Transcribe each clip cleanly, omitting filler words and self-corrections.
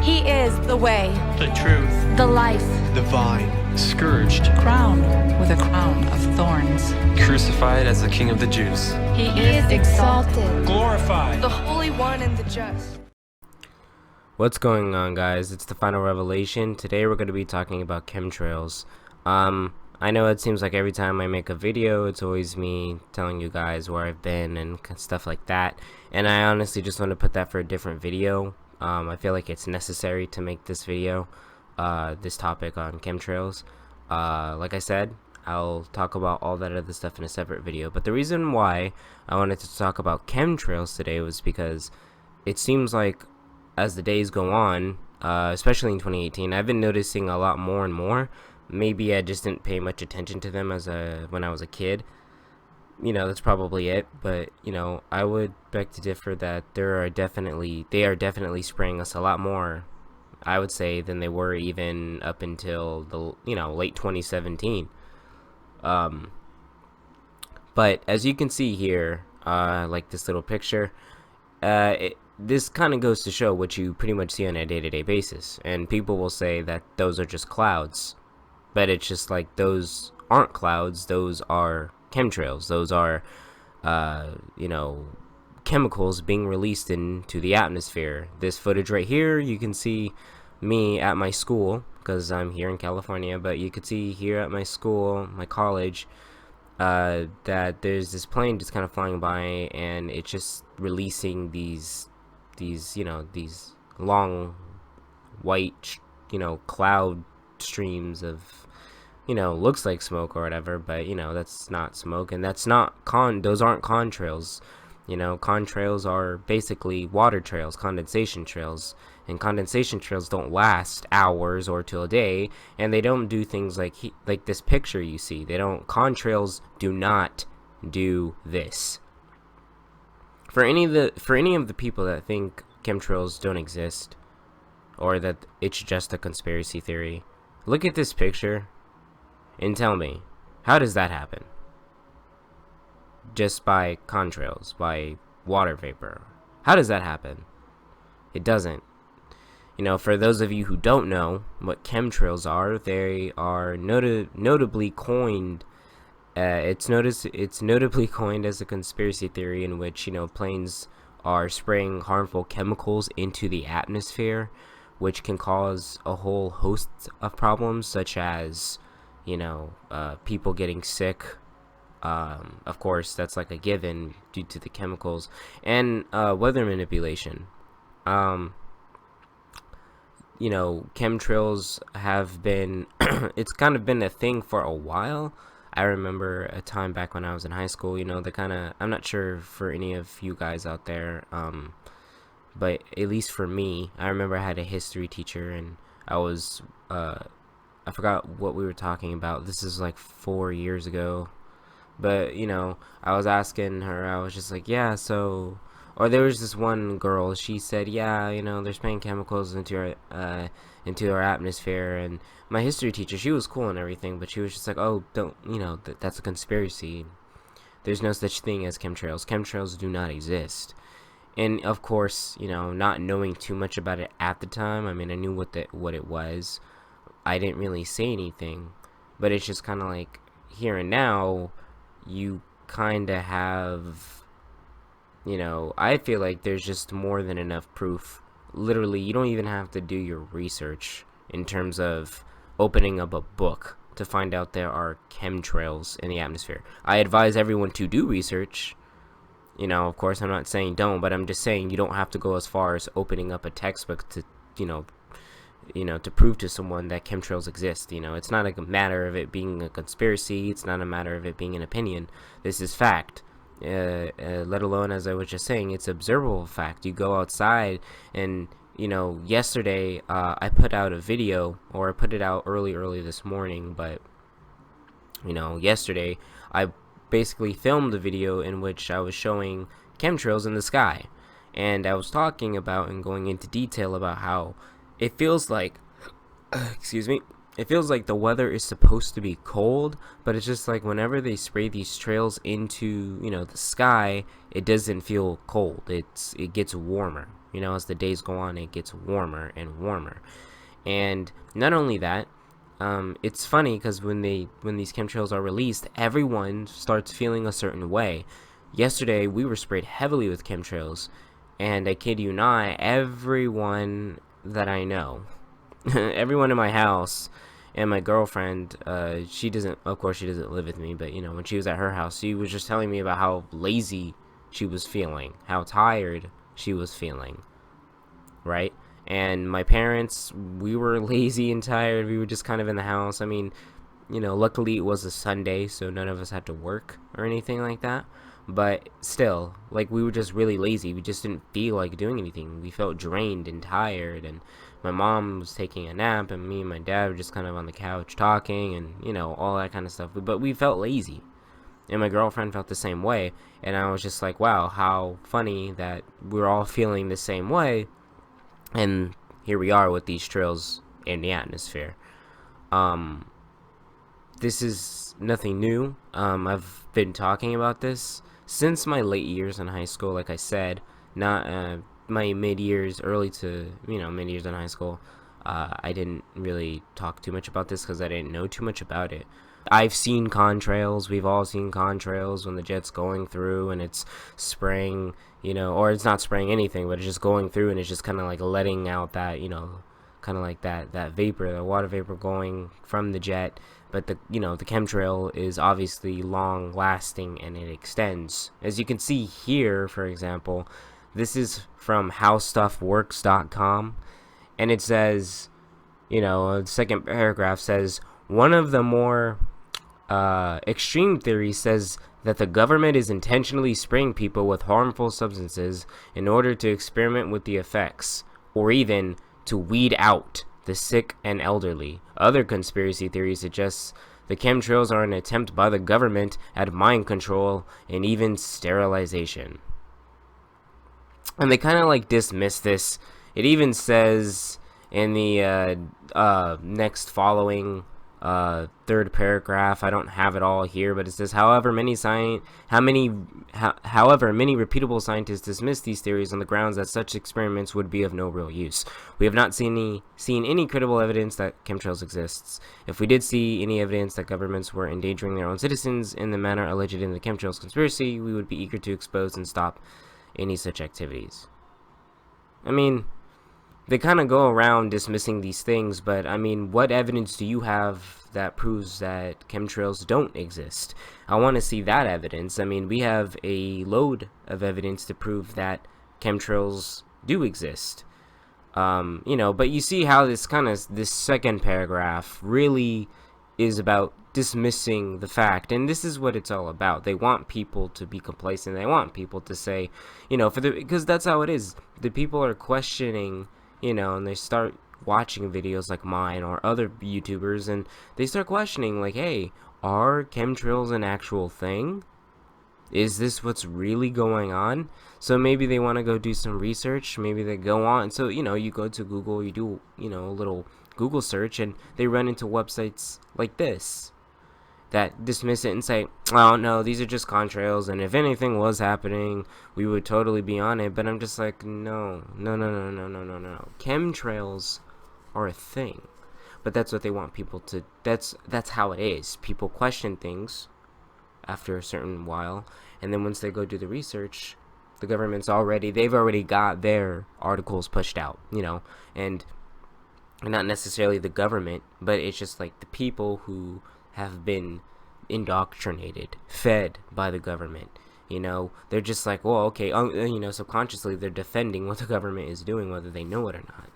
He is the way, the truth, the life, the vine, scourged, crowned with a crown of thorns, crucified as the King of the Jews. He is exalted, Glorified, the Holy One and the Just. What's going on, guys? It's the final revelation. Today we're going to be talking about chemtrails. I know it seems like every time I make a video, it's always me telling you guys where I've been and stuff like that. And I honestly just want to put that for a different video. I feel like it's necessary to make this video, this topic on chemtrails. Like I said, I'll talk about all that other stuff in a separate video. But the reason why I wanted to talk about chemtrails today was because it seems like as the days go on, especially in 2018, I've been noticing a lot more and more. Maybe I just didn't pay much attention to them when I was a kid. You know, that's probably it. But, you know, I would beg to differ that they are definitely spraying us a lot more, I would say, than they were even up until the, late 2017. But as you can see here, like this little picture, this kind of goes to show what you pretty much see on a day-to-day basis. And people will say that those are just clouds. But it's just like, those aren't clouds, those are chemtrails. Those are, chemicals being released into the atmosphere. This footage right here, you can see me at my school, because I'm here in California, but you could see here at my school, my college, that there's this plane just kind of flying by, and it's just releasing these long white, cloud streams of, looks like smoke or whatever, but that's not smoke, and those aren't contrails. Contrails are basically water trails, condensation trails, and condensation trails don't last hours or till a day, and they don't do things like this picture you see. Contrails do not do this. For any of the people that think chemtrails don't exist, or that it's just a conspiracy theory, look at this picture and tell me, how does that happen? Just by contrails, by water vapor. How does that happen? It doesn't. For those of you who don't know what chemtrails are, they are notably coined. It's notably coined as a conspiracy theory in which planes are spraying harmful chemicals into the atmosphere, which can cause a whole host of problems, such as people getting sick. Of course, that's like a given due to the chemicals, and weather manipulation. Chemtrails have been it's kind of been a thing for a while. I remember a time back when I was in high school, I'm not sure for any of you guys out there, but at least for me, I remember I had a history teacher, and I forgot what we were talking about. This is like 4 years ago. But, I was asking her, I was just like, yeah, so, or there was this one girl, she said, yeah, they're spraying chemicals into our atmosphere, and my history teacher, she was cool and everything, but she was just like, oh, don't, that's a conspiracy. There's no such thing as chemtrails. Chemtrails do not exist. And, of course, not knowing too much about it at the time, I mean, I knew what it was. I didn't really say anything, but it's just kind of like, here and now, you kind of have, I feel like there's just more than enough proof. Literally, you don't even have to do your research in terms of opening up a book to find out there are chemtrails in the atmosphere. I advise everyone to do research. Of course, I'm not saying don't, but I'm just saying you don't have to go as far as opening up a textbook to, to prove to someone that chemtrails exist. It's not a matter of it being a conspiracy. It's not a matter of it being an opinion. This is fact. Let alone, as I was just saying, it's observable fact. You go outside, and yesterday I put out a video, or I put it out early this morning, but yesterday I basically filmed a video in which I was showing chemtrails in the sky, and I was talking about and going into detail about how it feels like it feels like the weather is supposed to be cold, but it's just like whenever they spray these trails into the sky, it doesn't feel cold. It gets warmer. You know, as the days go on, it gets warmer and warmer. And not only that, it's funny because when these chemtrails are released, everyone starts feeling a certain way. Yesterday, we were sprayed heavily with chemtrails, and I kid you not, everyone that I know, everyone in my house, and my girlfriend, she doesn't live with me, but you know, when she was at her house, she was just telling me about how lazy she was feeling, how tired she was feeling, right? And my parents, we were lazy and tired. We were just kind of in the house. I mean, you know, luckily it was a Sunday, so none of us had to work or anything like that. But still, like, we were just really lazy. We just didn't feel like doing anything. We felt drained and tired, and my mom was taking a nap, and me and my dad were just kind of on the couch talking, and, you know, all that kind of stuff. But we felt lazy, and my girlfriend felt the same way, and I was just like, wow, how funny that we're all feeling the same way. And here we are with these trails in the atmosphere. This is nothing new. I've been talking about this since my late years in high school, like I said, not my mid-years, mid-years in high school. I didn't really talk too much about this because I didn't know too much about it. I've seen contrails. We've all seen contrails when the jet's going through and it's spraying, you know, or it's not spraying anything, but it's just going through and it's just kind of like letting out that, you know, kind of like that vapor, the water vapor going from the jet. But the chemtrail is obviously long lasting and it extends. As you can see here, for example, this is from howstuffworks.com, and it says, you know, the second paragraph says, one of the more extreme theories says that the government is intentionally spraying people with harmful substances in order to experiment with the effects, or even to weed out the sick and elderly. Other conspiracy theories suggest the chemtrails are an attempt by the government at mind control and even sterilization. And they kind of like dismiss this. It even says in the next following third paragraph, I don't have it all here, but it says, however, many reputable scientists dismiss these theories on the grounds that such experiments would be of no real use. We have not seen any credible evidence that chemtrails exists. If we did see any evidence that governments were endangering their own citizens in the manner alleged in the chemtrails conspiracy, we would be eager to expose and stop any such activities. I mean, they kind of go around dismissing these things, but I mean, what evidence do you have that proves that chemtrails don't exist? I want to see that evidence. I mean, we have a load of evidence to prove that chemtrails do exist. You know, but you see how this second paragraph really is about dismissing the fact, and this is what it's all about. They want people to be complacent. They want people to say, you know, because that's how it is. The people are questioning, you know, and they start watching videos like mine or other YouTubers, and they start questioning, like, hey, are chemtrails an actual thing? Is this what's really going on? So maybe they want to go do some research. Maybe they go on. So, you know, you go to Google, you do, you know, a little Google search, and they run into websites like this that dismiss it and say, oh no, these are just contrails, and if anything was happening, we would totally be on it. But I'm just like, no. Chemtrails are a thing. But that's what they want people to, that's how it is. People question things after a certain while, and then once they go do the research, the government's they've already got their articles pushed out, you know, and not necessarily the government, but it's just like the people who have been indoctrinated, fed by the government. You know, they're just like, well, okay, you know, subconsciously they're defending what the government is doing, whether they know it or not.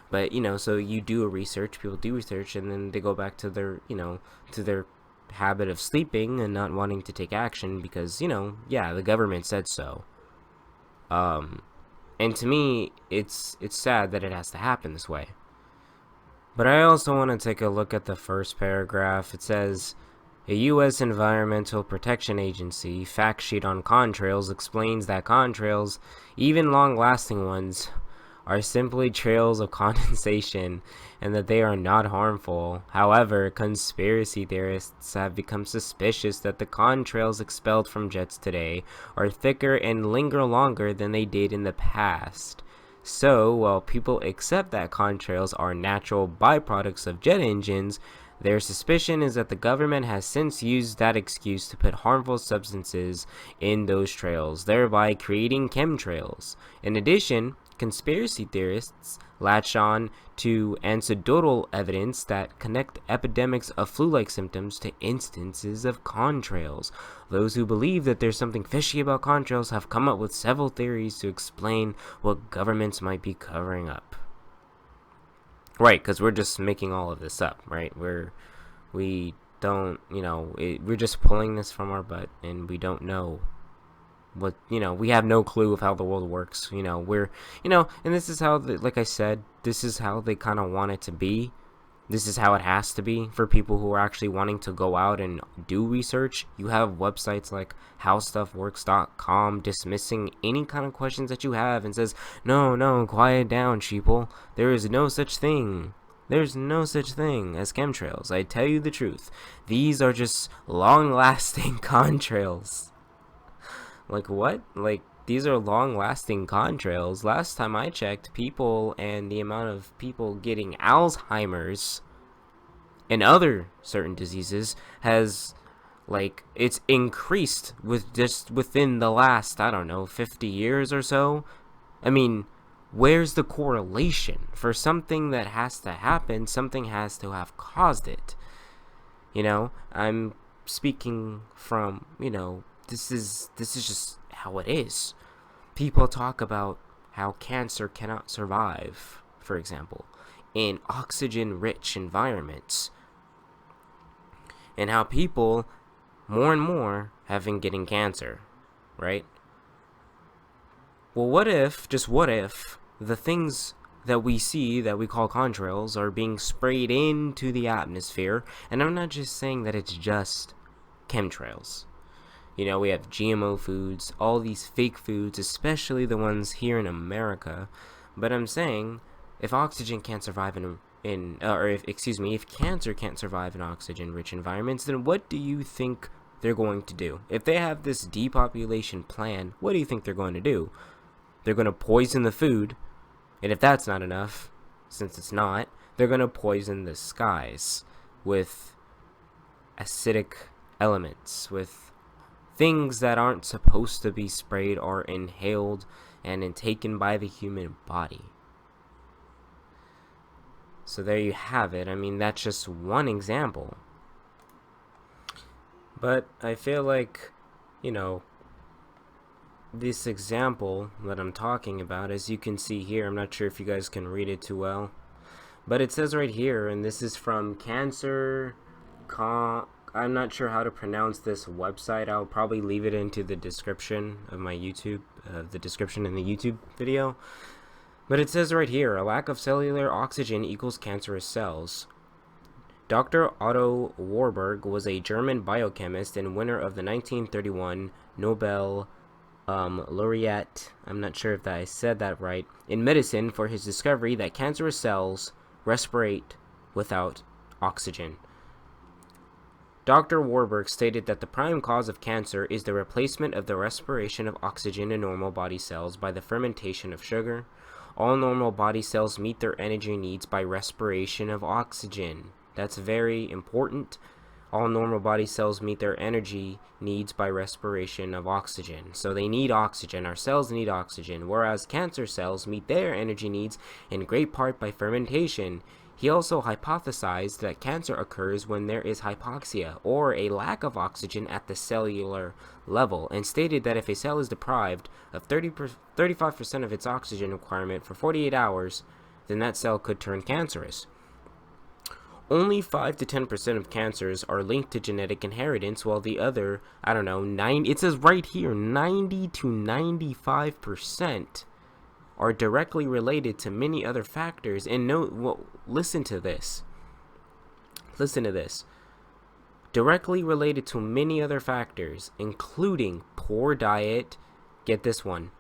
But, you know, so you do a research, people do research, and then they go back to their, you know, to their habit of sleeping and not wanting to take action because, you know, yeah, the government said so. And to me, it's sad that it has to happen this way. But I also want to take a look at the first paragraph. It says, a U.S. Environmental Protection Agency fact sheet on contrails explains that contrails, even long-lasting ones, are simply trails of condensation and that they are not harmful. However, conspiracy theorists have become suspicious that the contrails expelled from jets today are thicker and linger longer than they did in the past. So, while people accept that contrails are natural byproducts of jet engines, their suspicion is that the government has since used that excuse to put harmful substances in those trails, thereby creating chemtrails. In addition, conspiracy theorists latch on to anecdotal evidence that connect epidemics of flu-like symptoms to instances of contrails. Those who believe that there's something fishy about contrails have come up with several theories to explain what governments might be covering up. Right, because we're just making all of this up, right? We don't, we're just pulling this from our butt, and we don't know what, we have no clue of how the world works. And this is how, like I said, this is how they kind of want it to be. This is how it has to be for people who are actually wanting to go out and do research. You have websites like howstuffworks.com dismissing any kind of questions that you have and says, no, quiet down, sheeple. There is no such thing. There's no such thing as chemtrails. I tell you the truth. These are just long-lasting contrails. Like what? Like, these are long-lasting contrails. Last time I checked, people and the amount of people getting Alzheimer's and other certain diseases has, like, it's increased with just within the last, I don't know, 50 years or so. I mean, where's the correlation? For something that has to happen, something has to have caused it. I'm speaking from, this is just how it is. People talk about how cancer cannot survive, for example, in oxygen-rich environments, and how people, more and more, have been getting cancer, right? Well, what if, the things that we see that we call contrails are being sprayed into the atmosphere? And I'm not just saying that it's just chemtrails. We have GMO foods, all these fake foods, especially the ones here in America. But I'm saying, if oxygen can't survive if cancer can't survive in oxygen-rich environments, then what do you think they're going to do? If they have this depopulation plan, what do you think they're going to do? They're going to poison the food, and if that's not enough, since it's not, they're going to poison the skies with acidic elements, with things that aren't supposed to be sprayed or inhaled and taken by the human body. So there you have it. I mean, that's just one example. But I feel like, this example that I'm talking about, as you can see here, I'm not sure if you guys can read it too well, but it says right here, and this is from I'm not sure how to pronounce this website. I'll probably leave it into the description of my YouTube, the description in the YouTube video. But it says right here, a lack of cellular oxygen equals cancerous cells. Dr. Otto Warburg was a German biochemist and winner of the 1931 Nobel laureate, I'm not sure if I said that right, in medicine for his discovery that cancerous cells respirate without oxygen. Dr. Warburg stated that the prime cause of cancer is the replacement of the respiration of oxygen in normal body cells by the fermentation of sugar. All normal body cells meet their energy needs by respiration of oxygen. That's very important. All normal body cells meet their energy needs by respiration of oxygen. So they need oxygen. Our cells need oxygen, whereas cancer cells meet their energy needs in great part by fermentation. He also hypothesized that cancer occurs when there is hypoxia, or a lack of oxygen at the cellular level, and stated that if a cell is deprived of 35% of its oxygen requirement for 48 hours, then that cell could turn cancerous. Only 5 to 10% of cancers are linked to genetic inheritance, while the other, it says right here, 90 to 95% are directly related to many other factors. And listen to this. Directly related to many other factors, including poor diet, get this one,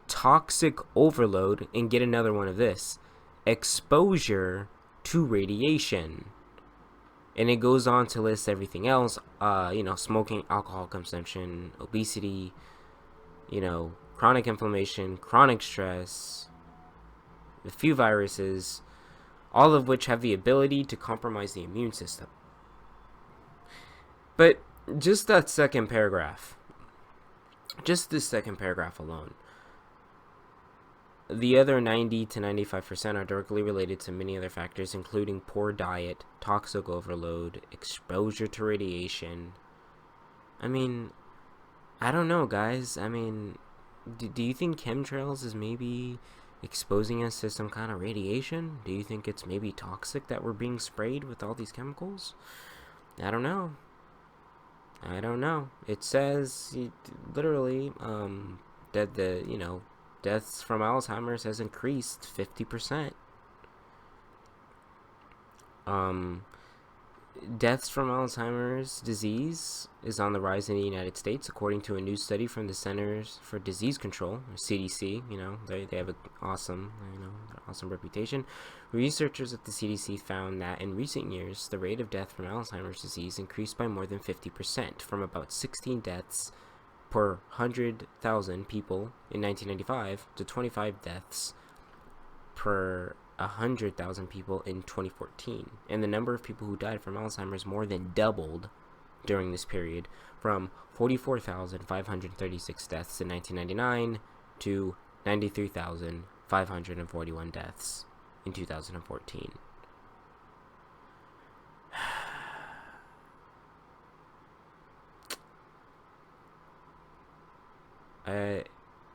toxic overload, and get another one of this, exposure to radiation. And it goes on to list everything else, smoking, alcohol consumption, obesity, chronic inflammation, chronic stress, a few viruses, all of which have the ability to compromise the immune system. But just that second paragraph, just this second paragraph alone, the other 90 to 95% are directly related to many other factors, including poor diet, toxic overload, exposure to radiation. I mean, I don't know, guys. I mean, do you think chemtrails is maybe exposing us to some kind of radiation? Do you think it's maybe toxic that we're being sprayed with all these chemicals? I don't know. It says literally that the deaths from Alzheimer's has increased 50%. Deaths from Alzheimer's disease is on the rise in the United States, according to a new study from the Centers for Disease Control, or CDC. They have an awesome reputation. Researchers at the CDC found that in recent years, the rate of death from Alzheimer's disease increased by more than 50%, from about 16 deaths per 100,000 people in 1995 to 25 deaths per 100,000 people in 2014, and the number of people who died from Alzheimer's more than doubled during this period, from 44,536 deaths in 1999 to 93,541 deaths in 2014.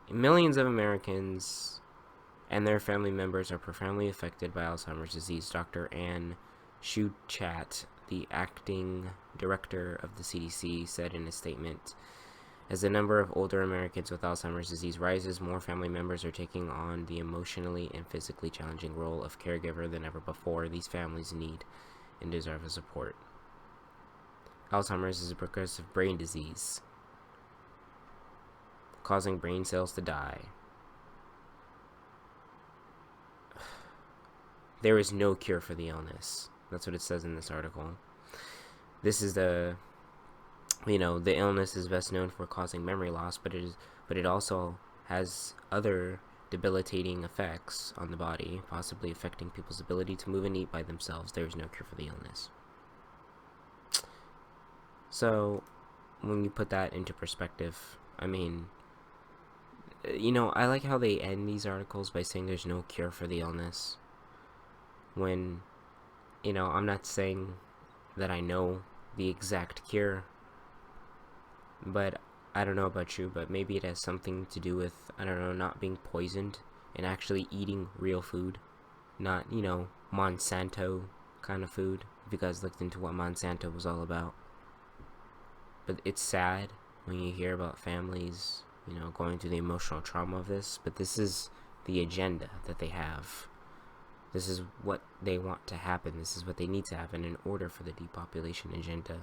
Millions of Americans and their family members are profoundly affected by Alzheimer's disease, Dr. Ann Schuchat, the acting director of the CDC, said in a statement. As the number of older Americans with Alzheimer's disease rises, more family members are taking on the emotionally and physically challenging role of caregiver than ever before. These families need and deserve the support. Alzheimer's is a progressive brain disease, causing brain cells to die. There is no cure for the illness. That's what it says in this article. This is the illness is best known for causing memory loss, but it also has other debilitating effects on the body, possibly affecting people's ability to move and eat by themselves. There is no cure for the illness. So, when you put that into perspective, I mean, I like how they end these articles by saying there's no cure for the illness. When, I'm not saying that I know the exact cure, but I don't know about you, but maybe it has something to do with, not being poisoned and actually eating real food, not, Monsanto kind of food, if you guys looked into what Monsanto was all about. But it's sad when you hear about families, going through the emotional trauma of this, but this is the agenda that they have. This is what they want to happen. This is what they need to happen in order for the depopulation agenda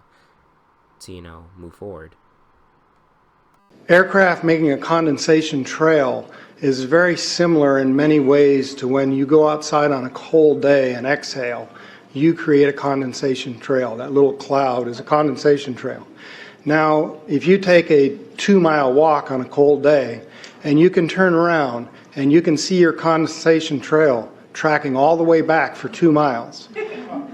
to, move forward. Aircraft making a condensation trail is very similar in many ways to when you go outside on a cold day and exhale, you create a condensation trail. That little cloud is a condensation trail. Now, if you take a 2-mile walk on a cold day and you can turn around and you can see your condensation trail tracking all the way back for 2 miles.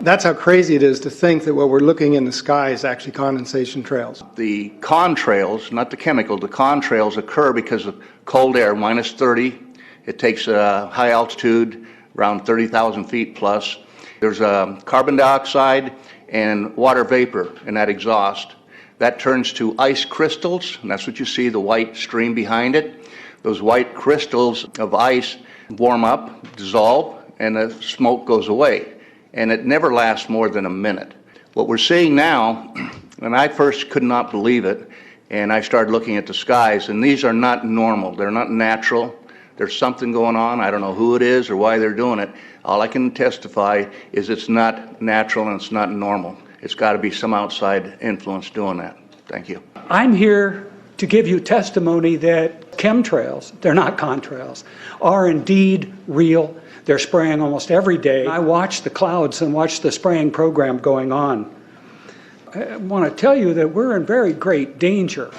That's how crazy it is to think that what we're looking in the sky is actually condensation trails. The contrails, not the chemical, the contrails occur because of cold air, minus 30. It takes high altitude, around 30,000 feet plus. There's carbon dioxide and water vapor in that exhaust. That turns to ice crystals, and that's what you see, the white stream behind it. Those white crystals of ice warm up, dissolve, and the smoke goes away. And it never lasts more than a minute. What we're seeing now, and I first could not believe it, and I started looking at the skies, and these are not normal. They're not natural. There's something going on. I don't know who it is or why they're doing it. All I can testify is it's not natural and it's not normal. It's got to be some outside influence doing that. Thank you. I'm here to give you testimony that chemtrails, they're not contrails, are indeed real. They're spraying almost every day. I watch the clouds and watch the spraying program going on. I want to tell you that we're in very great danger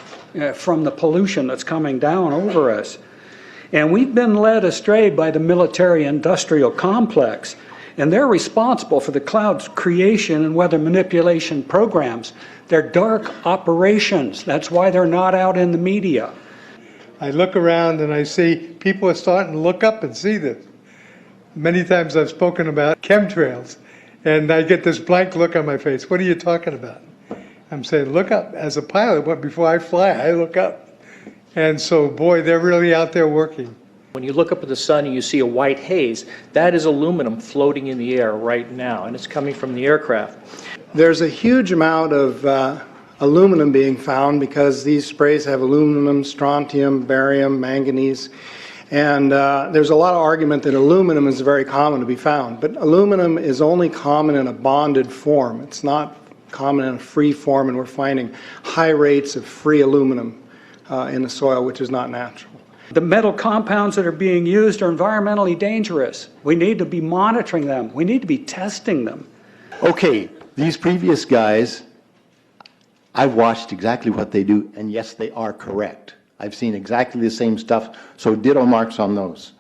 from the pollution that's coming down over us. And we've been led astray by the military-industrial complex, and they're responsible for the cloud's creation and weather manipulation programs. They're dark operations. That's why they're not out in the media. I look around and I see people are starting to look up and see this. Many times I've spoken about chemtrails, and I get this blank look on my face. What are you talking about? I'm saying, look up. As a pilot, before I fly, I look up. And so, boy, they're really out there working. When you look up at the sun and you see a white haze, that is aluminum floating in the air right now, and it's coming from the aircraft. There's a huge amount of aluminum being found because these sprays have aluminum, strontium, barium, manganese. And there's a lot of argument that aluminum is very common to be found. But aluminum is only common in a bonded form. It's not common in a free form, and we're finding high rates of free aluminum in the soil, which is not natural. The metal compounds that are being used are environmentally dangerous. We need to be monitoring them. We need to be testing them. Okay, these previous guys, I've watched exactly what they do, and yes, they are correct. I've seen exactly the same stuff, so ditto marks on those.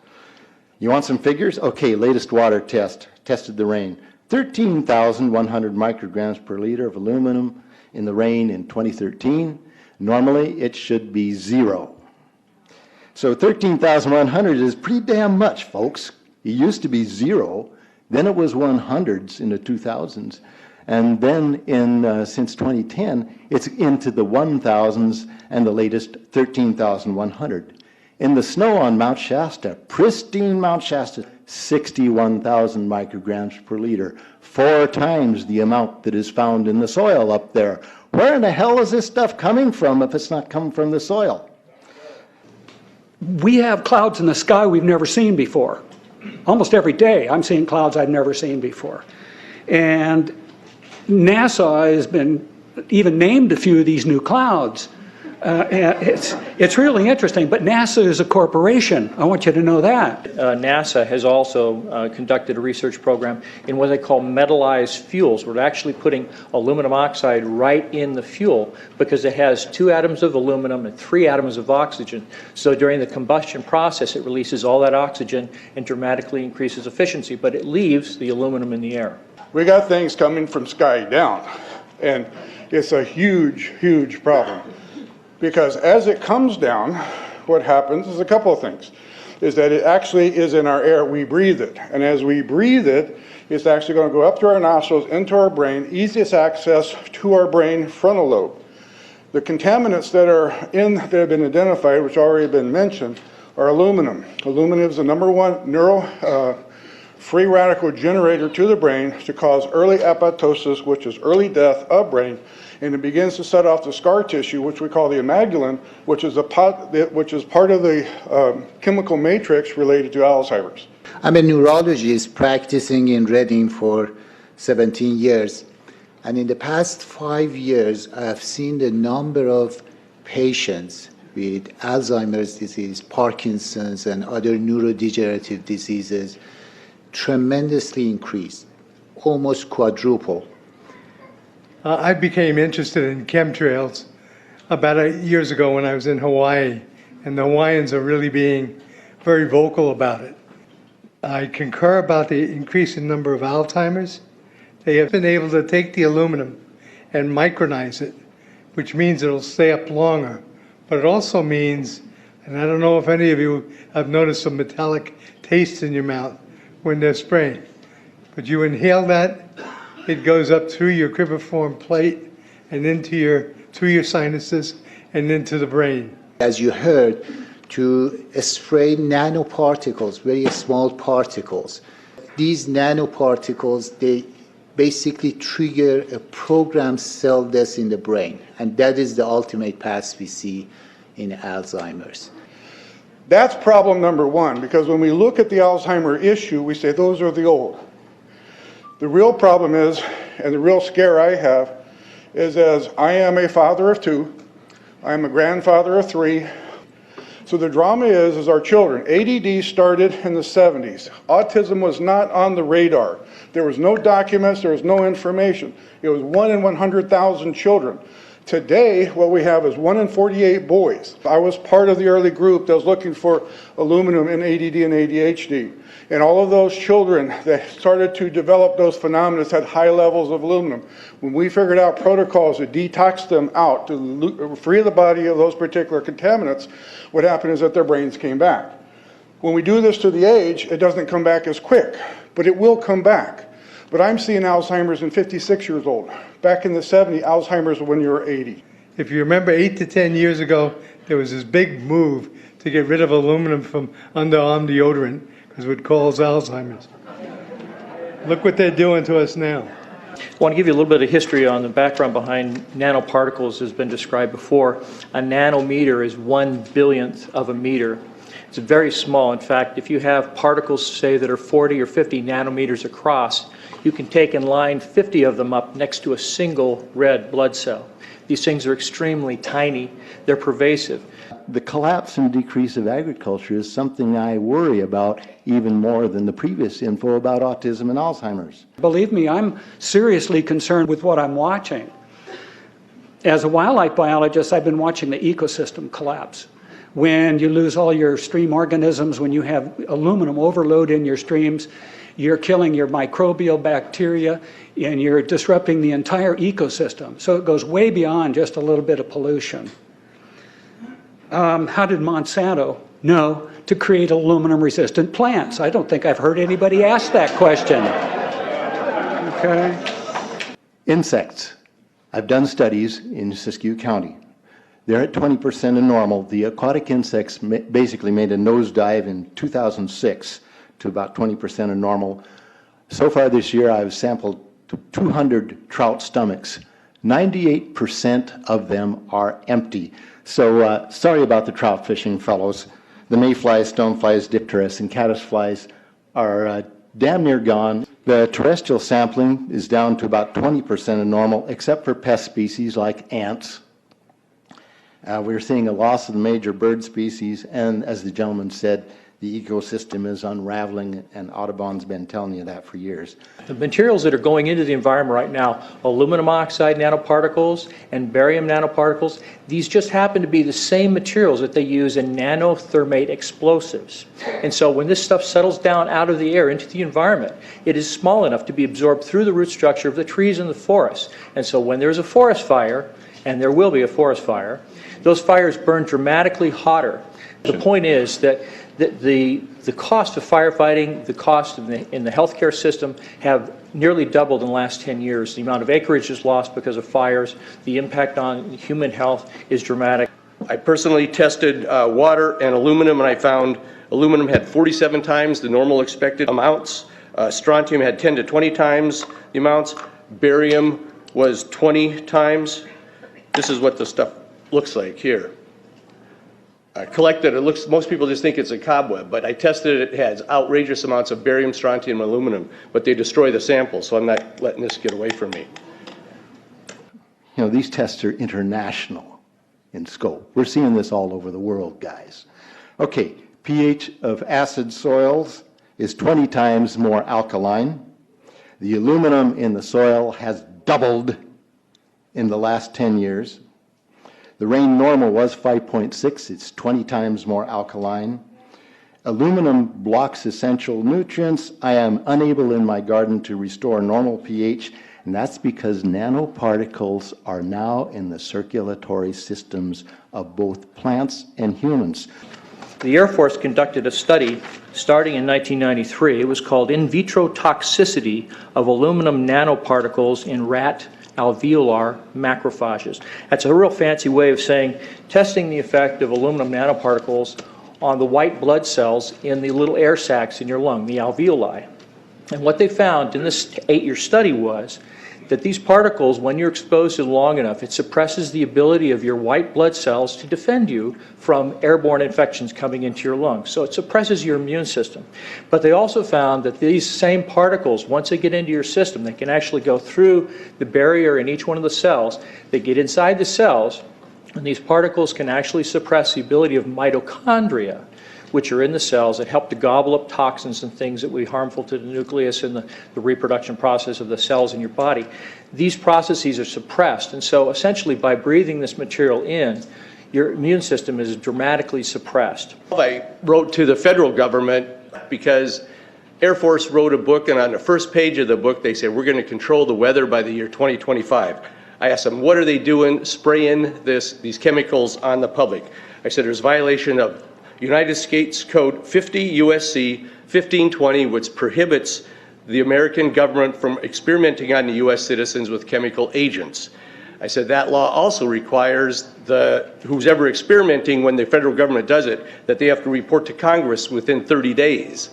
You want some figures? Okay, latest water test, tested the rain. 13,100 micrograms per liter of aluminum in the rain in 2013. Normally, it should be 0. So 13,100 is pretty damn much, folks. It used to be 0, then it was 100s in the 2000s, and then since 2010, it's into the 1,000s and the latest 13,100. In the snow on Mount Shasta, pristine Mount Shasta, 61,000 micrograms per liter, 4 times the amount that is found in the soil up there. Where in the hell is this stuff coming from if it's not coming from the soil? We have clouds in the sky we've never seen before. Almost every day I'm seeing clouds I've never seen before. And NASA has been even named a few of these new clouds. It's really interesting, but NASA is a corporation. I want you to know that. NASA has also conducted a research program in what they call metallized fuels. We're actually putting aluminum oxide right in the fuel because it has 2 atoms of aluminum and 3 atoms of oxygen. So during the combustion process, it releases all that oxygen and dramatically increases efficiency, but it leaves the aluminum in the air. We got things coming from sky down, and it's a huge, huge problem. Because as it comes down, what happens is a couple of things. Is that it actually is in our air, we breathe it. And as we breathe it, it's actually going to go up through our nostrils, into our brain, easiest access to our brain frontal lobe. The contaminants that have been identified, which already been mentioned, are aluminum. Aluminum is the #1 free radical generator to the brain to cause early apoptosis, which is early death of brain, and it begins to set off the scar tissue, which we call the amygdalin, which is part of the chemical matrix related to Alzheimer's. I'm a neurologist practicing in Reading for 17 years, and in the past 5 years, I have seen the number of patients with Alzheimer's disease, Parkinson's, and other neurodegenerative diseases tremendously increased, almost quadruple. I became interested in chemtrails about 8 years ago when I was in Hawaii, and the Hawaiians are really being very vocal about it. I concur about the increasing number of Alzheimer's. They have been able to take the aluminum and micronize it, which means it'll stay up longer. But it also means, and I don't know if any of you have noticed some metallic taste in your mouth when they're spraying, but you inhale that, it goes up through your cribriform plate and through your sinuses and into the brain. As you heard, to spray nanoparticles, very small particles. These nanoparticles, they basically trigger a programmed cell death in the brain, and that is the ultimate path we see in Alzheimer's. That's problem #1, because when we look at the Alzheimer issue, we say those are the old. The real problem is, and the real scare I have, is as I am a father of 2, I am a grandfather of 3. So the drama is our children. ADD started in the 70s. Autism was not on the radar. There was no documents, there was no information. It was 1 in 100,000 children. Today, what we have is 1 in 48 boys. I was part of the early group that was looking for aluminum in ADD and ADHD. And all of those children that started to develop those phenomena had high levels of aluminum. When we figured out protocols to detox them out, to free the body of those particular contaminants, what happened is that their brains came back. When we do this to the age, it doesn't come back as quick, but it will come back. But I'm seeing Alzheimer's in 56 years old. Back in the 70s, Alzheimer's when you were 80. If you remember 8 to 10 years ago, there was this big move to get rid of aluminum from underarm deodorant because it would cause Alzheimer's. Look what they're doing to us now. I want to give you a little bit of history on the background behind nanoparticles has been described before. A nanometer is 1/1000th of a meter. It's very small. In fact, if you have particles, say, that are 40 or 50 nanometers across, you can take and line 50 of them up next to a single red blood cell. These things are extremely tiny. They're pervasive. The collapse and decrease of agriculture is something I worry about even more than the previous info about autism and Alzheimer's. Believe me, I'm seriously concerned with what I'm watching. As a wildlife biologist, I've been watching the ecosystem collapse. When you lose all your stream organisms, when you have aluminum overload in your streams, you're killing your microbial bacteria and you're disrupting the entire ecosystem. So it goes way beyond just a little bit of pollution. How did Monsanto know to create aluminum-resistant plants? I don't think I've heard anybody ask that question. Okay. Insects. I've done studies in Siskiyou County. They're at 20% of normal. The aquatic insects basically made a nosedive in 2006 to about 20% of normal. So far this year, I've sampled 200 trout stomachs. 98% of them are empty. So sorry about the trout fishing, fellows. The mayflies, stoneflies, dipterus, and caddisflies are damn near gone. The terrestrial sampling is down to about 20% of normal, except for pest species like ants. We're seeing a loss of the major bird species, and as the gentleman said, the ecosystem is unraveling, and Audubon's been telling you that for years. The materials that are going into the environment right now, aluminum oxide nanoparticles and barium nanoparticles, these just happen to be the same materials that they use in nanothermate explosives. And so when this stuff settles down out of the air into the environment, it is small enough to be absorbed through the root structure of the trees in the forest. And so when there's a forest fire, and there will be a forest fire, those fires burn dramatically hotter. The point is that the cost of firefighting, the cost in the healthcare system have nearly doubled in the last 10 years. The amount of acreage is lost because of fires. The impact on human health is dramatic. I personally tested water and aluminum, and I found aluminum had 47 times the normal expected amounts. Strontium had 10 to 20 times the amounts. Barium was 20 times. This is what the stuff looks like here. Collected, it looks, most people just think it's a cobweb, but I tested it, it has outrageous amounts of barium, strontium, and aluminum, but they destroy the sample, so I'm not letting this get away from me. You know, these tests are international in scope. We're seeing this all over the world, guys. Okay, pH of acid soils is 20 times more alkaline. The aluminum in the soil has doubled in the last 10 years. The rain normal was 5.6. It's 20 times more alkaline. Aluminum blocks essential nutrients. I am unable in my garden to restore normal pH, and that's because nanoparticles are now in the circulatory systems of both plants and humans. The Air Force conducted a study starting in 1993. It was called In Vitro Toxicity of Aluminum Nanoparticles in Rat Alveolar Macrophages. That's a real fancy way of saying testing the effect of aluminum nanoparticles on the white blood cells in the little air sacs in your lung, the alveoli. And what they found in this 8-year study was that these particles, when you're exposed to them long enough, it suppresses the ability of your white blood cells to defend you from airborne infections coming into your lungs. So it suppresses your immune system. But they also found that these same particles, once they get into your system, they can actually go through the barrier in each one of the cells. They get inside the cells, and these particles can actually suppress the ability of mitochondria, which are in the cells that help to gobble up toxins and things that would be harmful to the nucleus and the reproduction process of the cells in your body. These processes are suppressed, and so essentially by breathing this material in, your immune system is dramatically suppressed. I wrote to the federal government because Air Force wrote a book, and on the first page of the book they said, we're going to control the weather by the year 2025. I asked them, what are they doing spraying these chemicals on the public? I said, there's violation of United States Code 50 USC 1520, which prohibits the American government from experimenting on the U.S. citizens with chemical agents. I said, that law also requires who's ever experimenting, when the federal government does it, that they have to report to Congress within 30 days.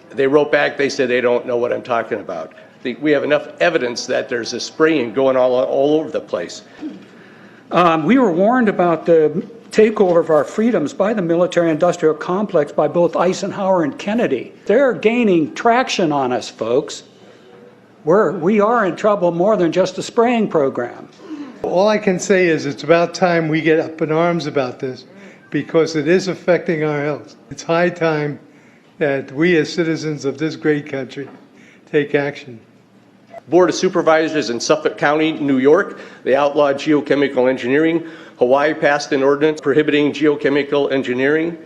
They wrote back, they said they don't know what I'm talking about. We have enough evidence that there's a spraying going all over the place. We were warned about the takeover of our freedoms by the military-industrial complex by both Eisenhower and Kennedy. They're gaining traction on us, folks. We are in trouble more than just a spraying program. All I can say is it's about time we get up in arms about this, because it is affecting our health. It's high time that we as citizens of this great country take action. Board of Supervisors in Suffolk County, New York, they outlawed geochemical engineering. Hawaii passed an ordinance prohibiting geochemical engineering.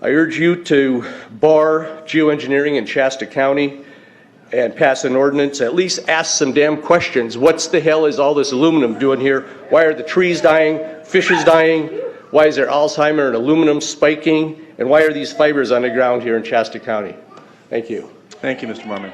I urge you to bar geoengineering in Shasta County and pass an ordinance. At least ask some damn questions. What the hell is all this aluminum doing here? Why are the trees dying, fishes dying? Why is there Alzheimer and aluminum spiking? And why are these fibers on the ground here in Shasta County? Thank you. Thank you, Mr. Marmon.